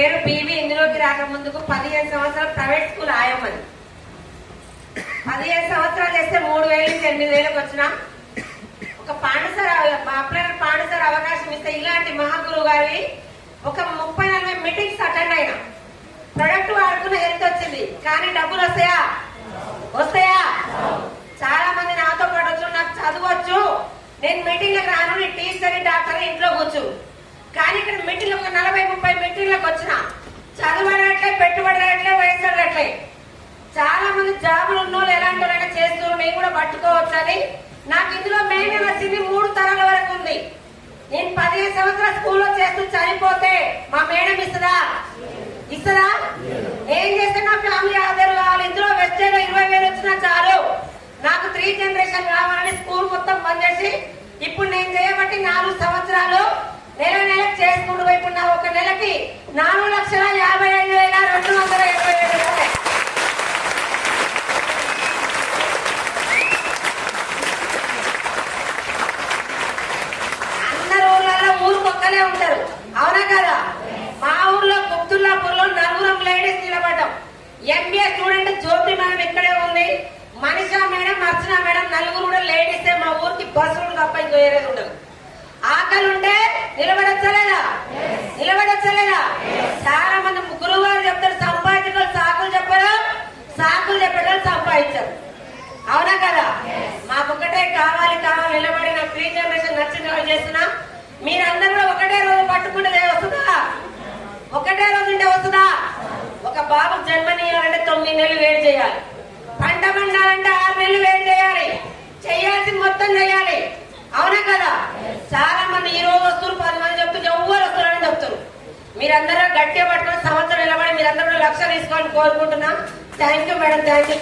పేరు బీవీ. ఇందులోకి రాకముందుకు 15 సంవత్సరాలు ప్రైవేట్ స్కూల్ ఆయమ్మది. 15 సంవత్సరాలు చేస్తే 3,000 నుంచి 8,000 వచ్చిన ఒక పాండసార్ అవకాశం ఇస్తే ఇలాంటి మహాగురువు గారి ఒక 30-40 మీటింగ్స్ అటెండ్ అయినా. ప్రొడక్ట్ వాడుకున్న హెల్త్ వచ్చింది, కానీ డబ్బులు వస్తాయా? చాలా మంది నాతో పాటు వచ్చు, నాకు చదవచ్చు, నేను మీటింగ్లకు రాను, నీ టీచర్ డాక్టర్ ఇంట్లో కూర్చు. కానీ ఇక్కడ మీటింగ్ ఒక 40-30 మీటింగ్లకు వచ్చిన చదువడట్లే, పెట్టుబడట్లే, వయసు అడగట్లే. చాలా మంది జాబులు ఉన్నోళ్ళు ఎలాంటి వాళ్ళైనా చేస్తున్నారు, నేను కూడా పట్టుకోవచ్చు అని. నాకు ఇందులో మెయిన్ వచ్చింది 3 తరాల వరకు ఉంది. నేను 15 సంవత్సరాల స్కూల్లో చేస్తూ చనిపోతే మా మేడం ఇస్తుందా? ఏం చేస్తే నా ఫ్యామిలీ ఆధార్ కావాలి. ఇందులో వెస్టేజ్ 20,000 వచ్చినా చాలు, నాకు 3 జనరేషన్ కావాలని స్కూల్ మొత్తం బంద్ చేసి ఇప్పుడు నేను చేయబట్టి 4 సంవత్సరాలు నెలకు చేసుకుంటూ ఇప్పుడు నా ఒక నెలకి 4,55,227. అందరు ఊర్లలో ఊరికొక్కలే ఉంటారు, అవునా కదా? మా ఊర్లో గుప్తుల్లాపూర్లో 4 లేడీస్ నిలబడ్డాం. ఎంబీఏ స్టూడెంట్ జ్యోతి మేడం ఇక్కడే ఉంది, మనీషా మేడం, అర్చన మేడం, 4 కూడా లేడీసే. మా ఊరికి బస్సులు తప్ప ఇంకో ఏరేది ఉండదు. ఆకలి ఉంటే నిలబడచ్చలేదా? చాలా మంది గురువు గారు చెప్తారు, సంపాదించడం సాకులు చెప్పరు, సాకులు చెప్పడం సంపాదించారు, అవునా కదా? మాకొక్కటే కావాలి నిలబడి నాకు 3 జనరేషన్ నచ్చిన చేస్తున్నా. మీరందరూ కూడా ఒకటే రోజు పట్టుకుంటే వస్తుందా? ఒకటే రోజు ఉంటే వస్తుందా? ఒక బాబు జన్మనీయాలంటే 9 నెలలు వేడి చేయాలి, పంట పండాలంటే 6 నెలలు వేడి చేయాలి, చేయాల్సింది మొత్తం చేయాలి, అవునా కదా? చాలా మంది ఈ రోజు వస్తున్నారు, 10 మంది చెప్తారు, ఎవ్వరు వస్తున్నారని చెప్తారు. మీరందరూ గట్టిగా పట్టుకొని సంవత్సరం నిలబడి మీరందరూ లక్ష్యం తీసుకోవాలని కోరుకుంటున్నా. Thank you madam, thank you.